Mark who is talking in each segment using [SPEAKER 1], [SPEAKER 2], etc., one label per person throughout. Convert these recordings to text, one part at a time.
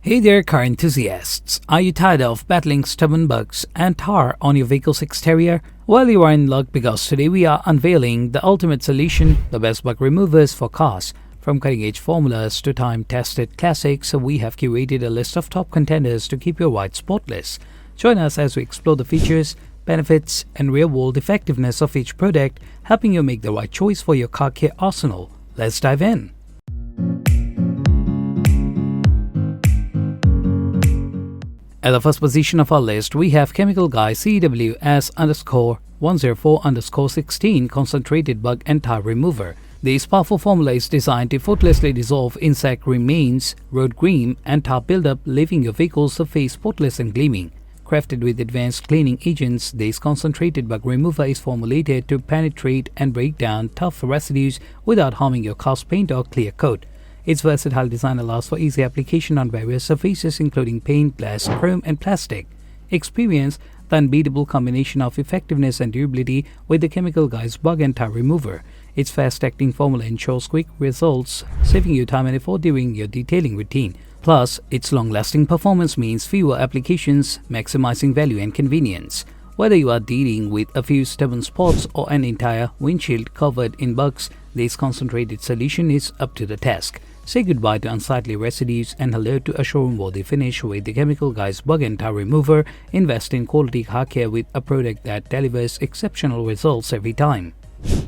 [SPEAKER 1] Hey there, car enthusiasts! Are you tired of battling stubborn bugs and tar on your vehicle's exterior? Well, you are in luck because today we are unveiling the ultimate solution, the best bug removers for cars. From cutting-edge formulas to time-tested classics, we have curated a list of top contenders to keep your ride spotless. Join us as we explore the features, benefits, and real-world effectiveness of each product, helping you make the right choice for your car care arsenal. Let's dive in. At the first position of our list, we have Chemical Guys CWS_104_16 Concentrated Bug and Tar Remover. This powerful formula is designed to effortlessly dissolve insect remains, road grime, and tar buildup, leaving your vehicle's surface spotless and gleaming. Crafted with advanced cleaning agents, this concentrated bug remover is formulated to penetrate and break down tough residues without harming your car's paint or clear coat. Its versatile design allows for easy application on various surfaces including paint, glass, chrome, and plastic. Experience the unbeatable combination of effectiveness and durability with the Chemical Guys Bug and Tar Remover. Its fast-acting formula ensures quick results, saving you time and effort during your detailing routine. Plus, its long-lasting performance means fewer applications, maximizing value and convenience. Whether you are dealing with a few stubborn spots or an entire windshield covered in bugs, this concentrated solution is up to the task. Say goodbye to unsightly residues and hello to a showroom-worthy finish with the Chemical Guys Bug and Tar Remover. Invest in quality car care with a product that delivers exceptional results every time.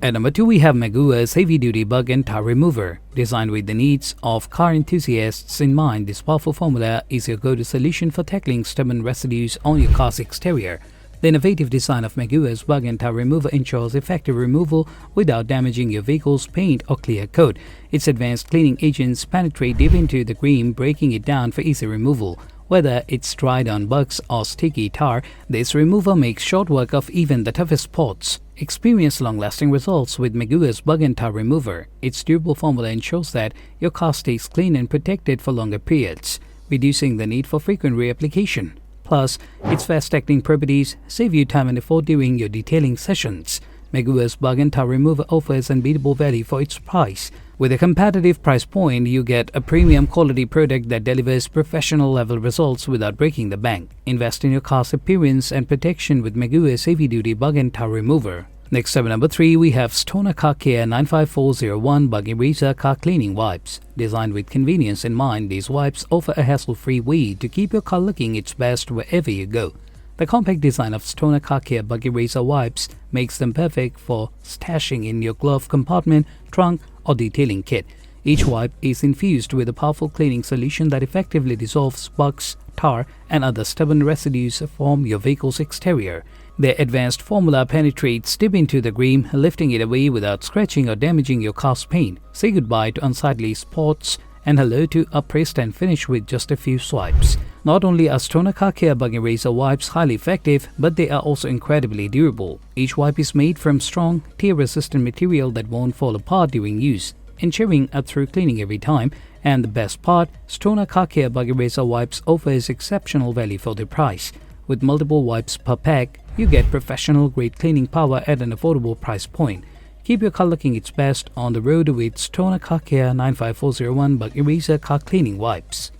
[SPEAKER 1] At number 2, we have Meguiar's Heavy-Duty Bug and Tar Remover. Designed with the needs of car enthusiasts in mind, this powerful formula is your go-to solution for tackling stubborn residues on your car's exterior. The innovative design of Meguiar's Bug and Tar Remover ensures effective removal without damaging your vehicle's paint or clear coat. Its advanced cleaning agents penetrate deep into the grime, breaking it down for easy removal. Whether it's dried-on bugs or sticky tar, this remover makes short work of even the toughest spots. Experience long-lasting results with Meguiar's Bug and Tar Remover. Its durable formula ensures that your car stays clean and protected for longer periods, reducing the need for frequent reapplication. Plus, its fast-acting properties save you time and effort during your detailing sessions. Meguiar's Bug and Tar Remover offers unbeatable value for its price. With a competitive price point, you get a premium quality product that delivers professional-level results without breaking the bank. Invest in your car's appearance and protection with Meguiar's Heavy-Duty Bug and Tar Remover. Next up at number 3, we have Stoner Car Care 95401 Bug Eraser Car Cleaning Wipes. Designed with convenience in mind, these wipes offer a hassle-free way to keep your car looking its best wherever you go. The compact design of Stoner Car Care Bug Eraser wipes makes them perfect for stashing in your glove compartment, trunk, or detailing kit. Each wipe is infused with a powerful cleaning solution that effectively dissolves bugs, tar, and other stubborn residues from your vehicle's exterior. Their advanced formula penetrates deep into the grime, lifting it away without scratching or damaging your car's paint. Say goodbye to unsightly spots and hello to a pristine finish with just a few swipes. Not only are Stoner Car Care Bug Eraser wipes highly effective, but they are also incredibly durable. Each wipe is made from strong, tear-resistant material that won't fall apart during use, ensuring a thorough cleaning every time. And the best part, Stoner Car Care Bug Eraser wipes offers exceptional value for their price. With multiple wipes per pack, you get professional-grade cleaning power at an affordable price point. Keep your car looking its best on the road with Stoner Car Care 95401 Bug Eraser Car Cleaning Wipes.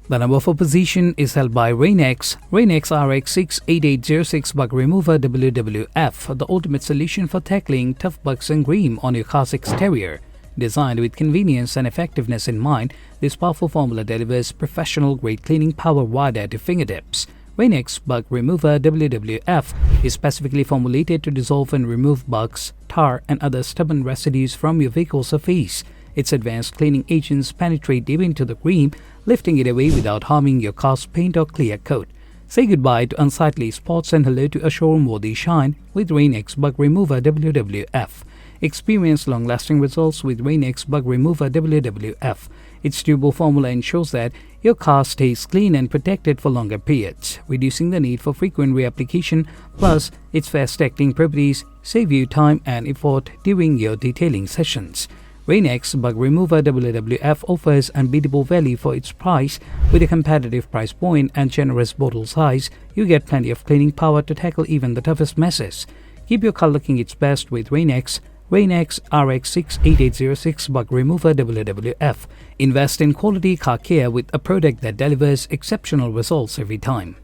[SPEAKER 1] The number 4 position is held by RainX. RainX RX68806 Bug Remover WWF, the ultimate solution for tackling tough bugs and grime on your car's exterior. Designed with convenience and effectiveness in mind, this powerful formula delivers professional-grade cleaning power right at your fingertips. RainX Bug Remover WWF is specifically formulated to dissolve and remove bugs, tar, and other stubborn residues from your vehicle's surface. Its advanced cleaning agents penetrate deep into the grime, lifting it away without harming your car's paint or clear coat. Say goodbye to unsightly spots and hello to a showroom-worthy shine with RainX Bug Remover WWF. Experience long-lasting results with RainX Bug Remover WWF. Its durable formula ensures that your car stays clean and protected for longer periods, reducing the need for frequent reapplication. Plus, its fast-acting properties save you time and effort during your detailing sessions. RainX Bug Remover WWF offers unbeatable value for its price. With a competitive price point and generous bottle size, you get plenty of cleaning power to tackle even the toughest messes. Keep your car looking its best with RainX RainX RX68806 Bug Remover WWF. Invest in quality car care with a product that delivers exceptional results every time.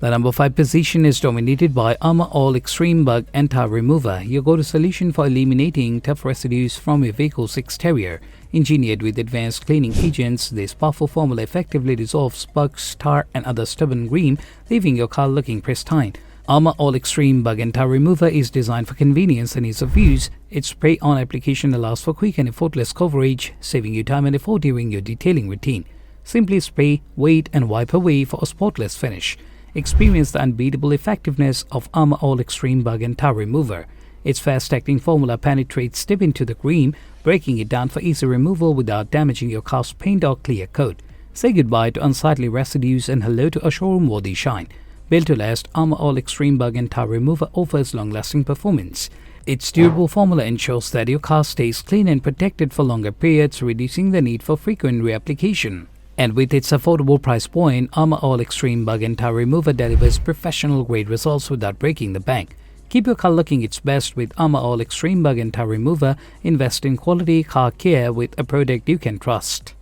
[SPEAKER 1] The number 5 position is dominated by Armor All Extreme Bug Anti-Remover, your go-to solution for eliminating tough residues from your vehicle's exterior. Engineered with advanced cleaning agents, this powerful formula effectively dissolves bugs, tar, and other stubborn grime, leaving your car looking pristine. Armor All Extreme Bug Anti-Remover is designed for convenience and ease of use. Its spray-on application allows for quick and effortless coverage, saving you time and effort during your detailing routine. Simply spray, wait, and wipe away for a spotless finish. Experience the unbeatable effectiveness of Armor All Extreme Bug Anti-Remover. Its fast-acting formula penetrates deep into the grime, breaking it down for easy removal without damaging your car's paint or clear coat. Say goodbye to unsightly residues and hello to a showroom-worthy shine. Built to last, Armor All Extreme Bug Anti-Remover offers long-lasting performance. Its durable formula ensures that your car stays clean and protected for longer periods, reducing the need for frequent reapplication. And with its affordable price point, Armor All Extreme Bug Anti-Remover delivers professional-grade results without breaking the bank. Keep your car looking its best with Armor All Extreme Bug Anti-Remover. Invest in quality car care with a product you can trust.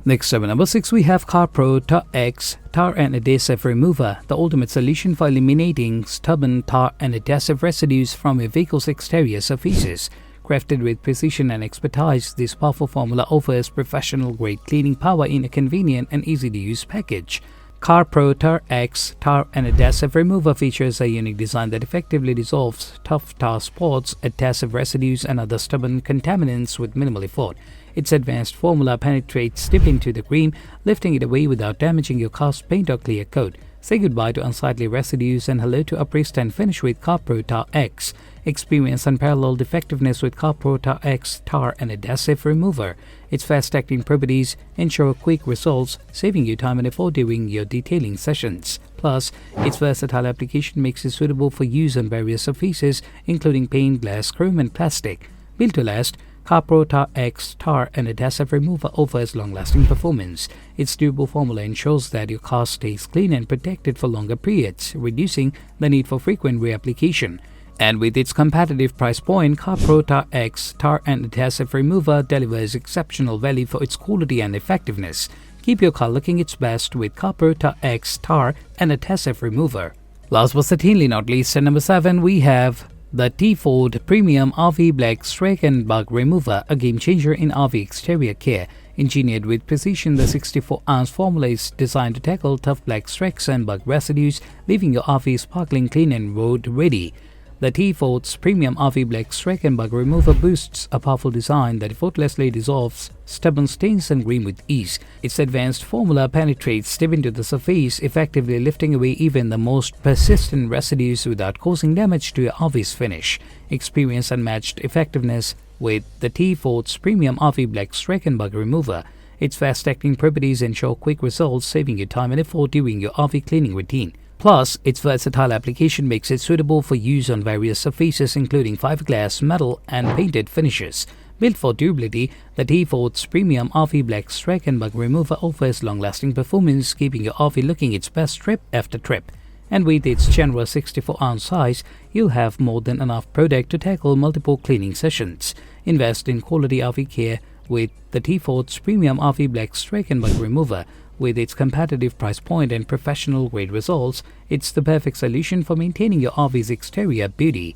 [SPEAKER 1] Next up, at number 6, we have CARPRO TarX Tar and Adhesive Remover, the ultimate solution for eliminating stubborn tar and adhesive residues from your vehicle's exterior surfaces. Crafted with precision and expertise, this powerful formula offers professional-grade cleaning power in a convenient and easy-to-use package. CARPRO TarX Tar and Adhesive Remover features a unique design that effectively dissolves tough tar spots, adhesive residues, and other stubborn contaminants with minimal effort. Its advanced formula penetrates deep into the grime, lifting it away without damaging your car's paint or clear coat. Say goodbye to unsightly residues and hello to a pristine finish with CARPRO TarX. Experience unparalleled effectiveness with CARPRO TarX Tar and Adhesive Remover. Its fast-acting properties ensure quick results, saving you time and effort during your detailing sessions. Plus, its versatile application makes it suitable for use on various surfaces, including paint, glass, chrome, and plastic. Built to last, CARPRO TarX Tar and Adhesive Remover offers long-lasting performance. Its durable formula ensures that your car stays clean and protected for longer periods, reducing the need for frequent reapplication. And with its competitive price point, CARPRO TarX Tar and Adhesive Remover delivers exceptional value for its quality and effectiveness. Keep your car looking its best with CARPRO TarX Tar and Adhesive Remover. Last but certainly not least, at number 7, we have the TFORD Premium RV Black Streak and Bug Remover, a game-changer in RV exterior care. Engineered with precision, the 64-ounce formula is designed to tackle tough black streaks and bug residues, leaving your RV sparkling clean and road-ready. The TFORS Premium RV Black Streak and Bug Remover boasts a powerful design that effortlessly dissolves stubborn stains and grime with ease. Its advanced formula penetrates deep into the surface, effectively lifting away even the most persistent residues without causing damage to your RV's finish. Experience unmatched effectiveness with the TFORS Premium RV Black Streak and Bug Remover. Its fast-acting properties ensure quick results, saving you time and effort during your RV cleaning routine. Plus, its versatile application makes it suitable for use on various surfaces including fiberglass, metal, and painted finishes. Built for durability, the TFORS Premium RV Black Streak and Bug Remover offers long-lasting performance, keeping your RV looking its best trip after trip. And with its generous 64-ounce size, you'll have more than enough product to tackle multiple cleaning sessions. Invest in quality RV care with the TFORS Premium RV Black Streak and Bug Remover. With its competitive price point and professional-grade results, it's the perfect solution for maintaining your RV's exterior beauty.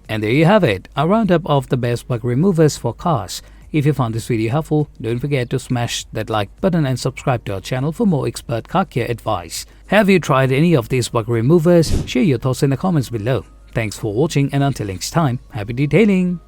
[SPEAKER 1] And there you have it, a roundup of the best bug removers for cars. If you found this video helpful, don't forget to smash that like button and subscribe to our channel for more expert car care advice. Have you tried any of these bug removers? Share your thoughts in the comments below. Thanks for watching, and until next time, happy detailing!